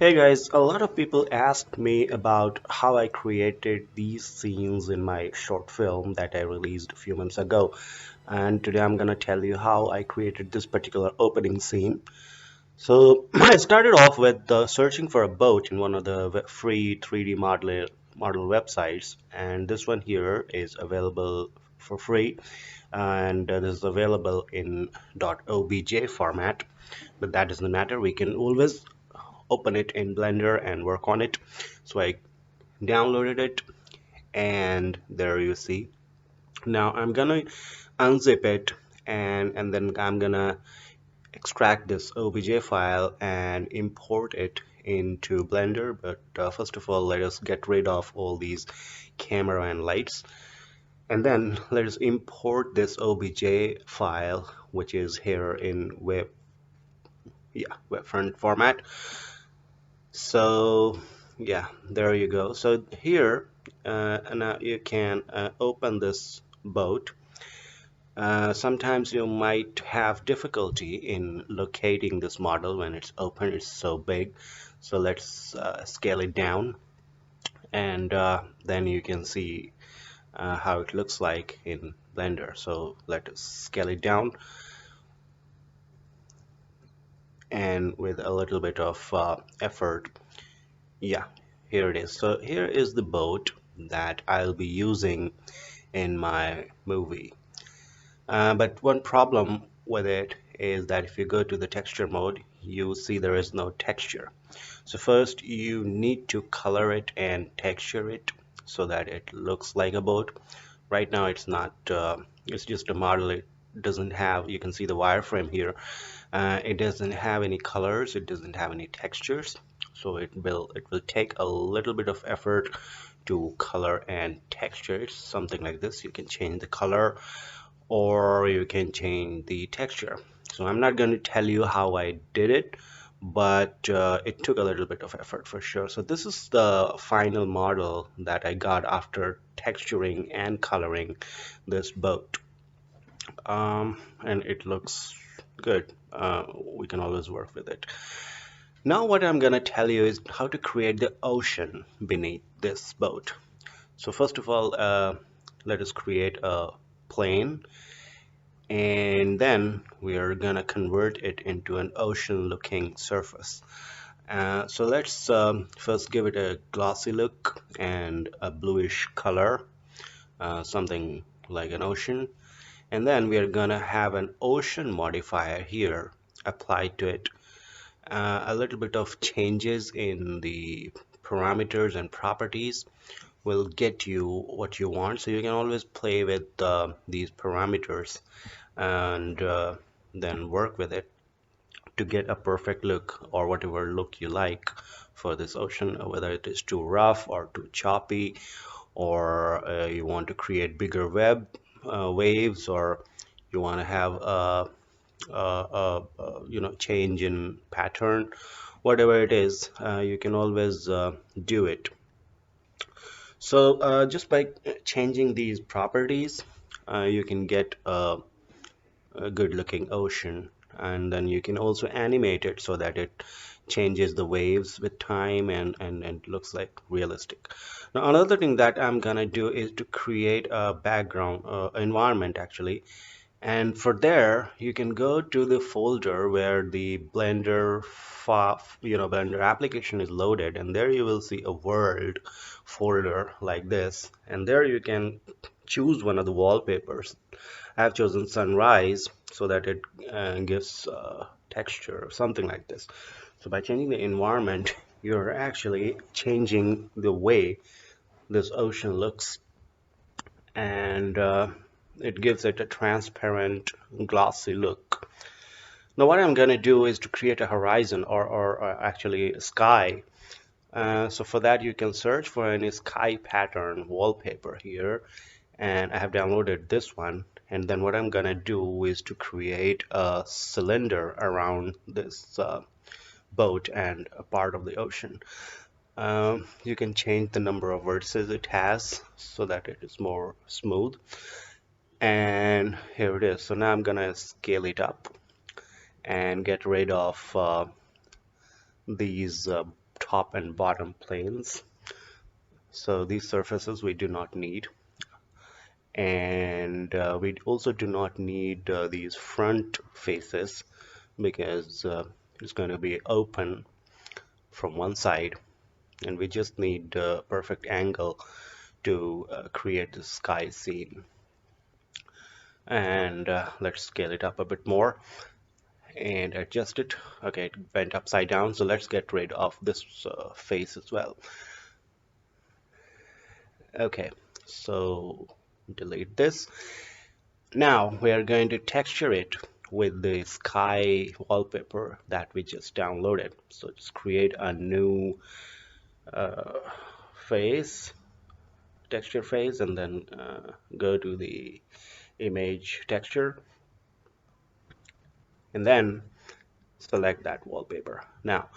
Hey guys, a lot of people asked me about how I created these scenes in my short film that I released a few months ago. And today I'm gonna tell you how I created this particular opening scene. So I started off with searching for a boat in one of the free 3D model websites, and this one here is available for free, and this is available in .obj format. But that doesn't matter. We can always open it in Blender and work on it. So I downloaded it, and there you see. Now I'm gonna unzip it, and then I'm gonna extract this obj file and import it into Blender. But first of all, let us get rid of all these camera and lights, and then let us import this obj file, which is here in web front format. So yeah, there you go. So here now you can open this boat. Sometimes you might have difficulty in locating this model when it's open. It's so big. So let's scale it down, and then you can see how it looks like in Blender. So let us scale it down, and with a little bit of effort, yeah, here it is. So here is the boat that I'll be using in my movie. But one problem with it is that if you go to the texture mode, you see there is no texture. So first you need to color it and texture it so that it looks like a boat. Right now it's not, it's just a model. It doesn't have, you can see the wireframe here. It doesn't have any colors, it doesn't have any textures. So it will take a little bit of effort to color and texture it. Something like this. You can change the color or you can change the texture. So I'm not going to tell you how I did it, but it took a little bit of effort for sure. So this is the final model that I got after texturing and coloring this boat. And it looks good. We can always work with it. Now what I'm going to tell you is how to create the ocean beneath this boat. So first of all, let us create a plane, and then we are gonna convert it into an ocean looking surface. So let's first give it a glossy look and a bluish color, something like an ocean, and then we are gonna have an ocean modifier here applied to it. A little bit of changes in the parameters and properties will get you what you want, so you can always play with these parameters and then work with it to get a perfect look or whatever look you like for this ocean, whether it is too rough or too choppy, or you want to create bigger waves, or you want to have change in pattern. Whatever it is, you can always do it. So just by changing these properties, you can get a good looking ocean, and then you can also animate it so that it changes the waves with time, and looks like realistic. Now another thing that I'm gonna do is to create a background environment actually, and for there you can go to the folder where the Blender application is loaded, and there you will see a world folder like this, and there you can choose one of the wallpapers. I have chosen sunrise so that it gives texture or something like this. So by changing the environment, you're actually changing the way this ocean looks, and it gives it a transparent, glossy look. Now what I'm going to do is to create a horizon, or actually a sky. So for that you can search for any sky pattern wallpaper here, and I have downloaded this one. And then what I'm gonna do is to create a cylinder around this boat and a part of the ocean. You can change the number of vertices it has so that it is more smooth. And here it is. So now I'm gonna scale it up and get rid of these top and bottom planes. So these surfaces we do not need. And we also do not need these front faces because it's going to be open from one side, and we just need a perfect angle to create the sky scene. And let's scale it up a bit more and adjust it. Okay, it went upside down, so let's get rid of this face as well. Okay, so delete this. Now we are going to texture it with the sky wallpaper that we just downloaded. So just create a new uh, face, texture face, and then go to the image texture, and then select that wallpaper. Now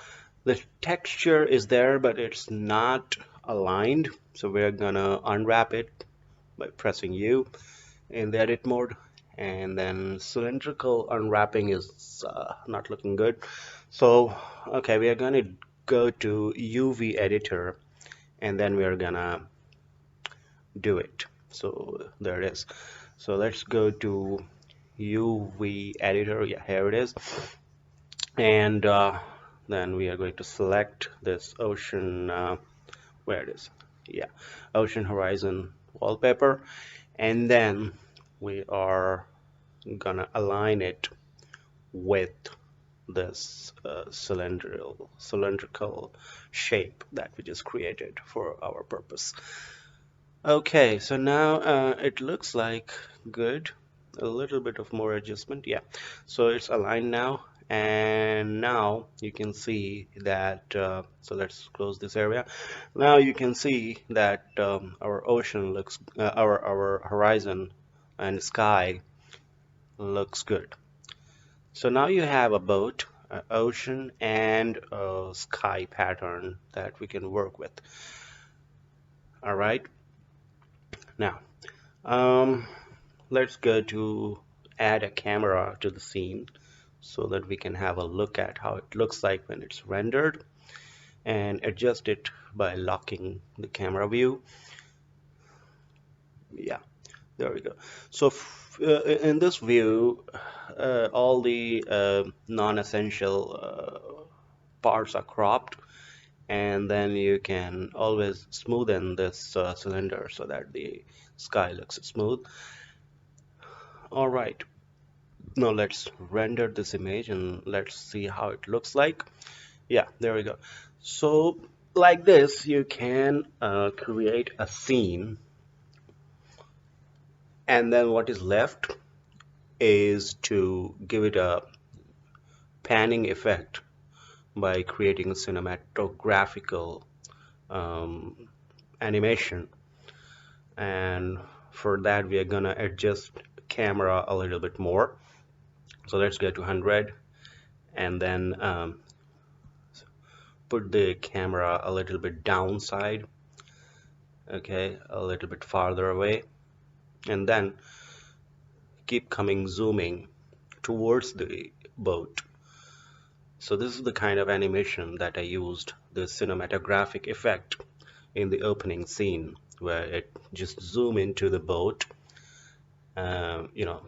the texture is there, but it's not aligned, so we're gonna unwrap it by pressing U in the edit mode, and then cylindrical unwrapping is not looking good. So okay, we are gonna go to UV editor, and then we are gonna do it. So there it is. So let's go to UV editor. Yeah, here it is. And then we are going to select this ocean, where it is. Yeah, ocean horizon wallpaper. And then we are gonna align it with this cylindrical shape that we just created for our purpose. Okay, so now it looks like good. A little bit of more adjustment, yeah. So it's aligned now, and now you can see that. So let's close this area. Now you can see that our ocean looks, our horizon and sky looks good. So now you have a boat, an ocean, and a sky pattern that we can work with. All right. Now, um, let's go to add a camera to the scene so that we can have a look at how it looks like when it's rendered, and adjust it by locking the camera view. Yeah, there we go. So in this view, all the non-essential parts are cropped, and then you can always smoothen this cylinder so that the sky looks smooth. All right, now let's render this image and let's see how it looks like. Yeah, there we go. So like this, you can create a scene, and then what is left is to give it a panning effect by creating a cinematographical um, animation. And for that, we are gonna adjust camera a little bit more. So let's go to 100, and then put the camera a little bit downside, okay, a little bit farther away, and then keep coming zooming towards the boat. So this is the kind of animation that I used, the cinematographic effect in the opening scene, where it just zoom into the boat. You know,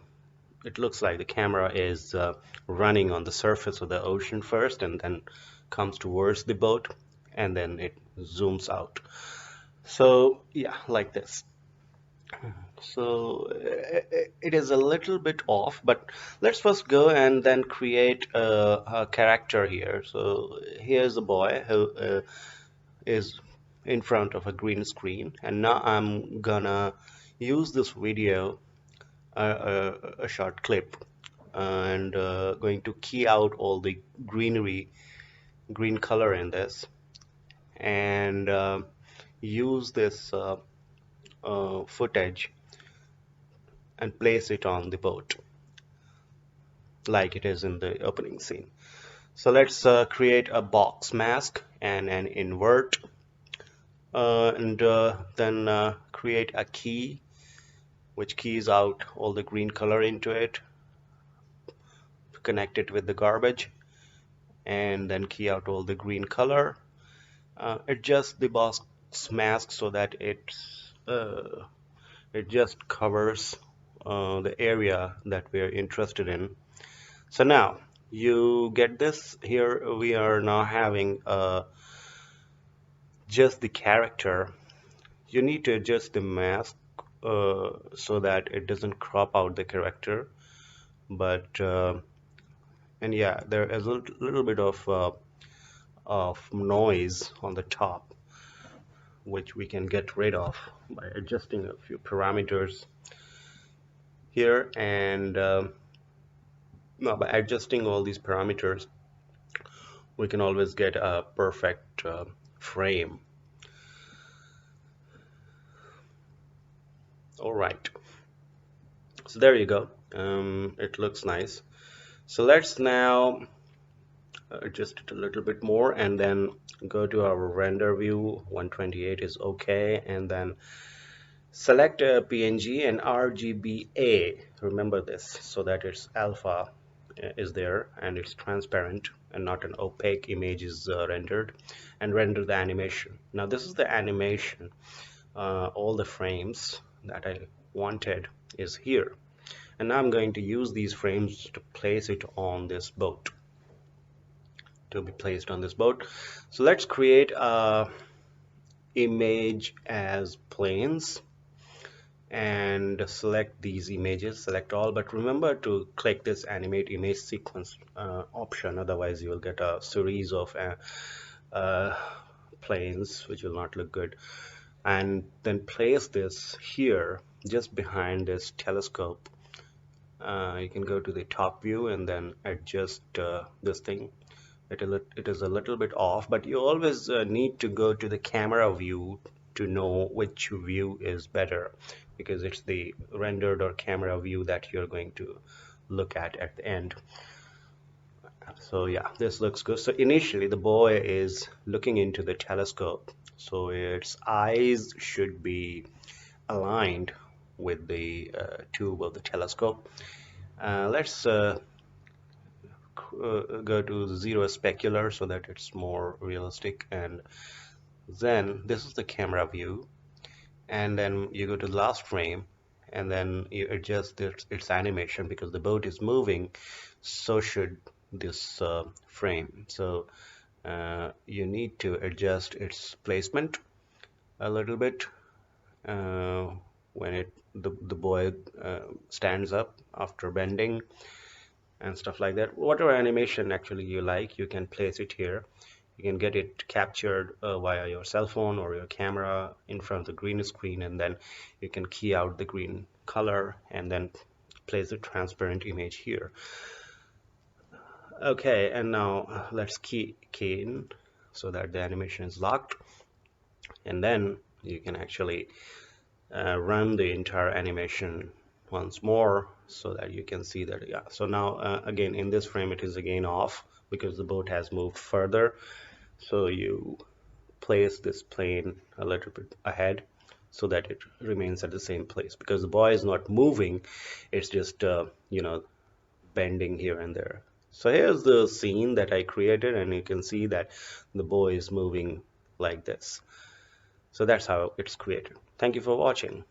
it looks like the camera is running on the surface of the ocean first, and then comes towards the boat, and then it zooms out. So yeah, like this. So it is a little bit off, but let's first go and then create a character here. So here's a boy who is in front of a green screen, and now I'm gonna use this video, a short clip, and going to key out all the green color in this, and use this footage and place it on the boat like it is in the opening scene. So let's create a box mask and an invert, and then create a key which keys out all the green color into it, connect it with the garbage, and then key out all the green color, adjust the box mask so that it just covers the area that we are interested in. So now you get this. Here we are now having just the character. You need to adjust the mask so that it doesn't crop out the character. But and yeah, there is a little bit of noise on the top, which we can get rid of by adjusting a few parameters here. And no, by adjusting all these parameters, we can always get a perfect frame. All right, so there you go. It looks nice. So let's now adjust it a little bit more and then go to our render view. 128 is okay, and then select a PNG and RGBA. Remember this so that its alpha is there and it's transparent and not an opaque image is rendered, and render the animation. Now this is the animation. All the frames that I wanted is here, and now I'm going to use these frames to place it on this boat, to be placed on this boat. So let's create a image as planes and select these images, select all, but remember to click this animate image sequence option, otherwise you will get a series of uh, planes which will not look good. And then place this here just behind this telescope. You can go to the top view and then adjust this thing. It is a little bit off, but you always need to go to the camera view to know which view is better, because it's the rendered or camera view that you're going to look at the end. So yeah, this looks good. So initially the boy is looking into the telescope, so its eyes should be aligned with the tube of the telescope. Let's go to zero specular so that it's more realistic, and then this is the camera view, and then you go to the last frame and then you adjust its animation, because the boat is moving, so should this frame. So you need to adjust its placement a little bit when the boy stands up after bending and stuff like that. Whatever animation actually you like, you can place it here. You can get it captured via your cell phone or your camera in front of the green screen, and then you can key out the green color and then place the transparent image here. Okay, and now let's key in so that the animation is locked, and then you can actually run the entire animation once more so that you can see that. Yeah, so now again in this frame it is again off because the boat has moved further. So you place this plane a little bit ahead so that it remains at the same place, because the boy is not moving, it's just bending here and there. So here's the scene that I created, and you can see that the boy is moving like this. So that's how it's created. Thank you for watching.